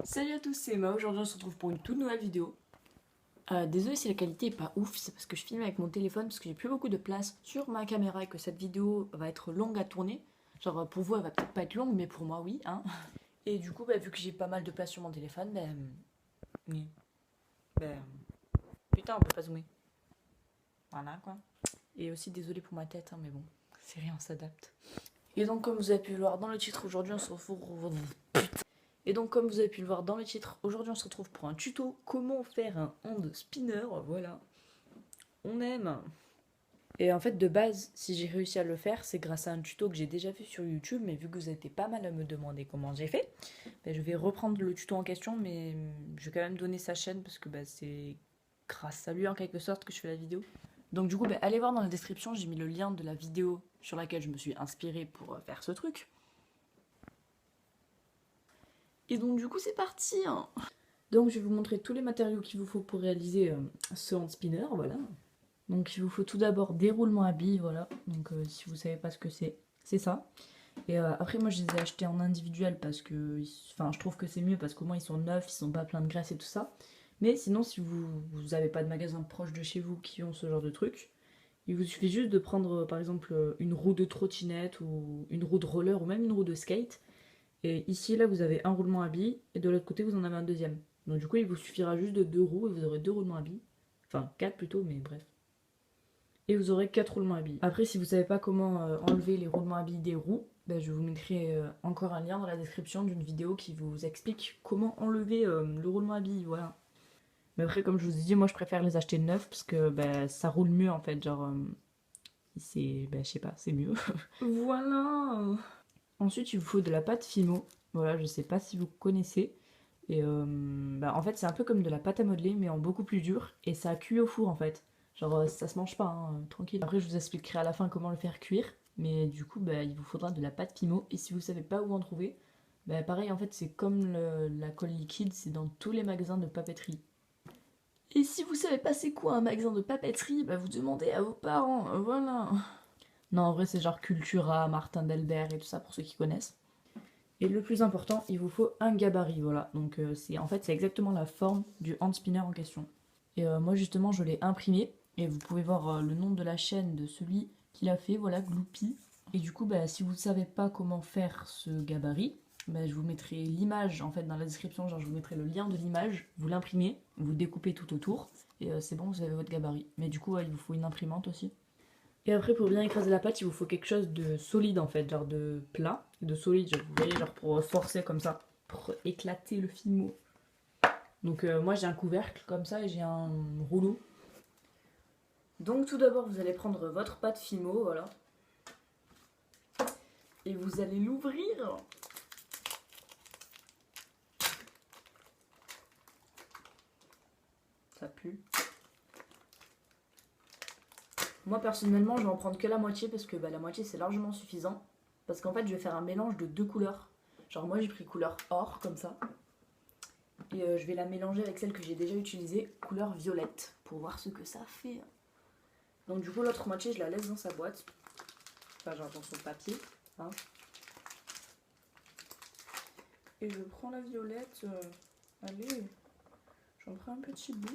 Salut à tous, c'est Emma. Aujourd'hui on se retrouve pour une toute nouvelle vidéo. Désolée si la qualité est pas ouf, c'est parce que je filme avec mon téléphone parce que j'ai plus beaucoup de place sur ma caméra et que cette vidéo va être longue à tourner. Genre pour vous elle va peut-être pas être longue mais pour moi oui hein. Et du coup vu que j'ai pas mal de place sur mon téléphone, oui. ben, putain on peut pas zoomer. Voilà quoi. Et aussi désolée pour ma tête hein, mais bon, c'est rien, on s'adapte. Et donc comme vous avez pu le voir dans le titre, aujourd'hui on se retrouve... Et donc comme vous avez pu le voir dans le titre, aujourd'hui on se retrouve pour un tuto comment faire un hand spinner, voilà. On aime. Et en fait de base, si j'ai réussi à le faire, c'est grâce à un tuto que j'ai déjà fait sur YouTube, mais vu que vous étiez pas mal à me demander comment j'ai fait, je vais reprendre le tuto en question, mais je vais quand même donner sa chaîne parce que c'est grâce à lui en quelque sorte que je fais la vidéo. Donc du coup, allez voir dans la description, j'ai mis le lien de la vidéo sur laquelle je me suis inspirée pour faire ce truc. Et donc du coup c'est parti hein. Donc je vais vous montrer tous les matériaux qu'il vous faut pour réaliser ce hand spinner, voilà. Donc il vous faut tout d'abord des roulements à billes, voilà. Donc si vous savez pas ce que c'est ça. Et après moi je les ai achetés en individuel parce que, enfin je trouve que c'est mieux parce qu'au moins ils sont neufs, ils sont pas pleins de graisse et tout ça. Mais sinon si vous n'avez pas de magasin proche de chez vous qui ont ce genre de truc, il vous suffit juste de prendre par exemple une roue de trottinette ou une roue de roller ou même une roue de skate. Et ici là vous avez un roulement à billes et de l'autre côté vous en avez un deuxième. Donc du coup il vous suffira juste de deux roues et vous aurez deux roulements à billes. Enfin 4 plutôt mais bref. Et vous aurez 4 roulements à billes. Après, si vous ne savez pas comment enlever les roulements à billes des roues, je vous mettrai encore un lien dans la description d'une vidéo qui vous explique comment enlever le roulement à billes, voilà. Mais après, comme je vous ai dit, moi je préfère les acheter neufs parce que ça roule mieux en fait, genre c'est, je sais pas, c'est mieux. Voilà. Ensuite, il vous faut de la pâte Fimo. Voilà, je sais pas si vous connaissez. Et en fait, c'est un peu comme de la pâte à modeler, mais en beaucoup plus dur. Et ça cuit au four en fait. Genre, ça se mange pas, hein, tranquille. Après, je vous expliquerai à la fin comment le faire cuire. Mais du coup, il vous faudra de la pâte Fimo. Et si vous savez pas où en trouver, pareil, en fait, c'est comme la colle liquide, c'est dans tous les magasins de papeterie. Et si vous savez pas c'est quoi un magasin de papeterie, vous demandez à vos parents, voilà. Non, en vrai, c'est genre Cultura, Martin Delbert et tout ça pour ceux qui connaissent. Et le plus important, il vous faut un gabarit, voilà. Donc c'est exactement la forme du hand spinner en question. Et moi justement, je l'ai imprimé et vous pouvez voir le nom de la chaîne de celui qui l'a fait, voilà, Gloopy. Et du coup, si vous ne savez pas comment faire ce gabarit, je vous mettrai l'image en fait dans la description, genre je vous mettrai le lien de l'image, vous l'imprimez, vous découpez tout autour et c'est bon, vous avez votre gabarit. Mais du coup, il vous faut une imprimante aussi. Et après, pour bien écraser la pâte, il vous faut quelque chose de solide en fait, genre de plat, de solide, genre, vous voyez, genre pour forcer comme ça, pour éclater le fimo. Donc moi j'ai un couvercle comme ça et j'ai un rouleau. Donc tout d'abord, vous allez prendre votre pâte fimo, voilà. Et vous allez l'ouvrir. Ça pue. Moi personnellement, je vais en prendre que la moitié parce que la moitié c'est largement suffisant. Parce qu'en fait, je vais faire un mélange de deux couleurs. Genre moi j'ai pris couleur or comme ça. Et je vais la mélanger avec celle que j'ai déjà utilisée, couleur violette, pour voir ce que ça fait. Donc du coup l'autre moitié je la laisse dans sa boîte. Enfin genre dans son papier. Hein. Et je prends la violette. Allez, j'en prends un petit bout.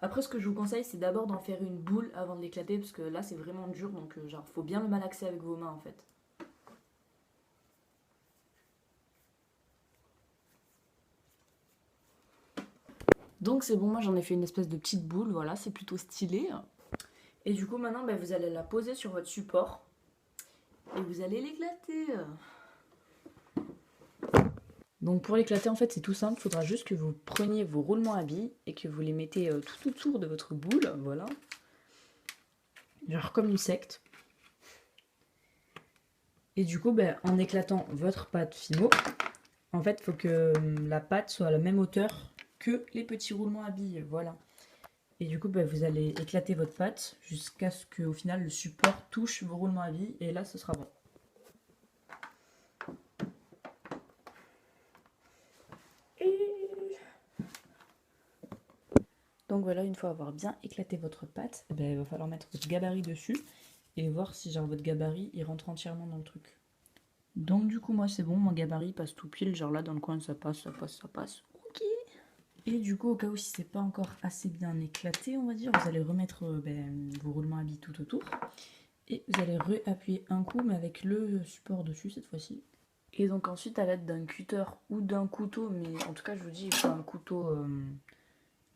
Après ce que je vous conseille c'est d'abord d'en faire une boule avant de l'éclater. Parce que là c'est vraiment dur donc genre faut bien le malaxer avec vos mains en fait. Donc c'est bon, moi j'en ai fait une espèce de petite boule, voilà, c'est plutôt stylé. Et du coup maintenant vous allez la poser sur votre support et vous allez l'éclater. Donc pour l'éclater en fait c'est tout simple, il faudra juste que vous preniez vos roulements à billes et que vous les mettez tout autour de votre boule, voilà. Genre comme une secte. Et du coup en éclatant votre pâte fimo, en fait il faut que la pâte soit à la même hauteur que les petits roulements à billes, voilà. Et du coup, vous allez éclater votre pâte jusqu'à ce qu'au final le support touche vos roulements à billes et là ce sera bon. Donc voilà, une fois avoir bien éclaté votre pâte, il va falloir mettre votre gabarit dessus et voir si genre votre gabarit il rentre entièrement dans le truc. Donc du coup moi c'est bon, mon gabarit passe tout pile, genre là dans le coin ça passe. Ok. Et du coup au cas où si c'est pas encore assez bien éclaté on va dire, vous allez remettre vos roulements à billes tout autour. Et vous allez réappuyer un coup mais avec le support dessus cette fois-ci. Et donc ensuite à l'aide d'un cutter ou d'un couteau, mais en tout cas je vous dis il faut un couteau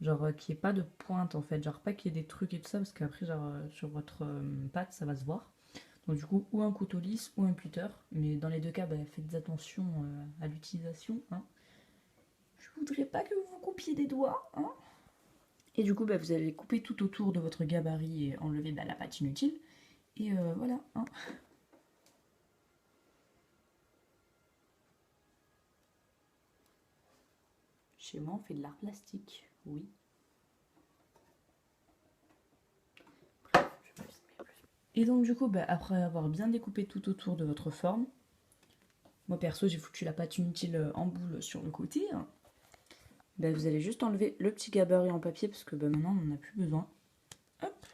genre qui ait pas de pointe en fait, genre pas qu'il y ait des trucs et tout ça parce qu'après genre sur votre pâte ça va se voir. Donc du coup ou un couteau lisse ou un cutter, mais dans les deux cas faites attention à l'utilisation. Hein. Je voudrais pas que vous vous coupiez des doigts. Hein. Et du coup vous allez couper tout autour de votre gabarit et enlever la pâte inutile. Et voilà. Hein. Chez moi, on fait de l'art plastique, oui. Et donc du coup, après avoir bien découpé tout autour de votre forme, moi perso j'ai foutu la pâte inutile en boule sur le côté. Hein. Vous allez juste enlever le petit gabarit en papier parce que maintenant on n'en a plus besoin. Hop.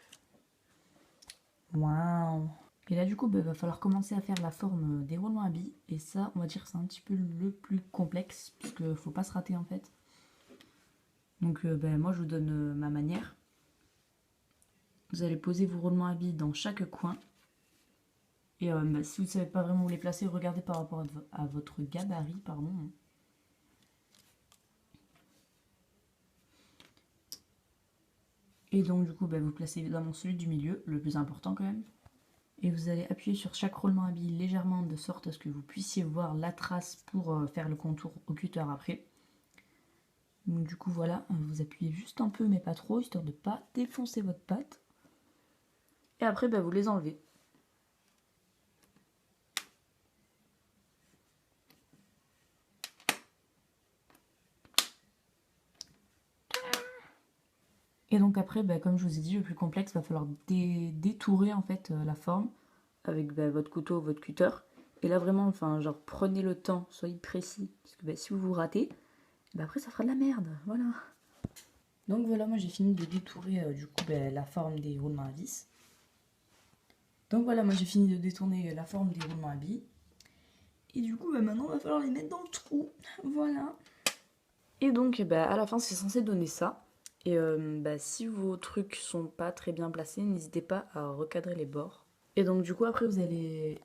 Waouh. Et là du coup, va falloir commencer à faire la forme des roulements à billes. Et ça, on va dire que c'est un petit peu le plus complexe puisque faut pas se rater en fait. Donc moi je vous donne ma manière. Vous allez poser vos roulements à billes dans chaque coin. Et si vous ne savez pas vraiment où les placer, regardez par rapport à votre gabarit, pardon. Et donc du coup, vous placez évidemment celui du milieu, le plus important quand même. Et vous allez appuyer sur chaque roulement à billes légèrement de sorte à ce que vous puissiez voir la trace pour faire le contour au cutter après. Donc du coup voilà, vous appuyez juste un peu mais pas trop, histoire de ne pas défoncer votre pâte. Et après vous les enlevez. Et donc après, comme je vous ai dit, le plus complexe, va falloir détourer en fait la forme avec votre couteau, votre cutter. Et là vraiment, enfin genre prenez le temps, soyez précis, parce que si vous vous ratez, après ça fera de la merde, voilà. Donc voilà, moi j'ai fini de détourer du coup la forme des roulements à vis. Donc voilà, moi j'ai fini de détourner la forme des roulements à billes. Et du coup, maintenant il va falloir les mettre dans le trou, voilà. Et donc à la fin c'est censé donner ça. Et si vos trucs sont pas très bien placés, n'hésitez pas à recadrer les bords. Et donc du coup après vous allez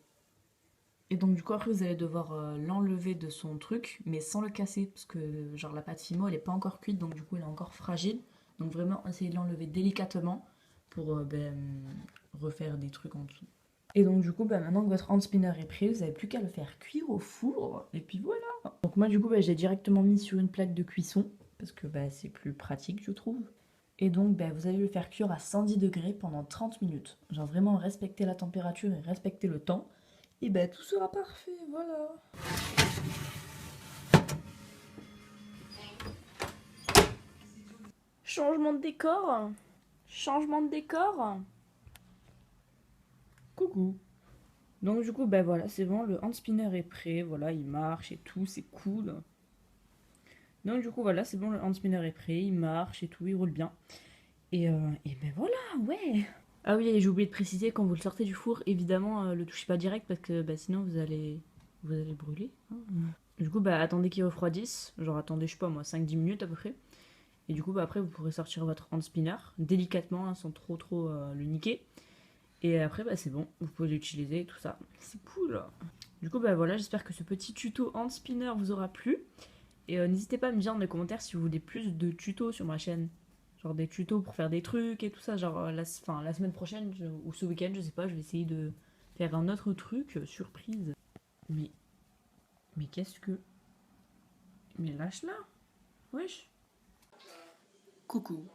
devoir l'enlever de son truc, mais sans le casser, parce que genre la pâte fimo elle est pas encore cuite, donc du coup elle est encore fragile. Donc vraiment essayez de l'enlever délicatement pour refaire des trucs en dessous. Et donc du coup maintenant que votre hand spinner est prêt, vous n'avez plus qu'à le faire cuire au four, et puis voilà. Donc moi du coup j'ai directement mis sur une plaque de cuisson, parce que c'est plus pratique je trouve. Et donc vous allez le faire cuire à 110 degrés pendant 30 minutes. Genre vraiment respecter la température et respecter le temps. Et tout sera parfait, voilà. Changement de décor. Changement de décor. Coucou. Donc du coup voilà, c'est bon, le hand spinner est prêt, voilà, il marche et tout, c'est cool. Donc du coup voilà, c'est bon, le hand spinner est prêt, il marche et tout, il roule bien. Et voilà, ouais. Ah oui, et j'ai oublié de préciser, quand vous le sortez du four, évidemment, le touchez pas direct parce que sinon vous allez brûler. Hein. Du coup, attendez qu'il refroidisse, genre attendez, je sais pas moi, 5-10 minutes à peu près. Et du coup, après, vous pourrez sortir votre hand spinner délicatement, hein, sans trop le niquer. Et après, c'est bon, vous pouvez l'utiliser et tout ça. C'est cool. Du coup, voilà, j'espère que ce petit tuto hand spinner vous aura plu. Et n'hésitez pas à me dire dans les commentaires si vous voulez plus de tutos sur ma chaîne. Genre des tutos pour faire des trucs et tout ça. Genre la semaine prochaine ou ce week-end, je sais pas, je vais essayer de faire un autre truc surprise. Mais qu'est-ce que... Mais lâche-la. Wesh. Coucou.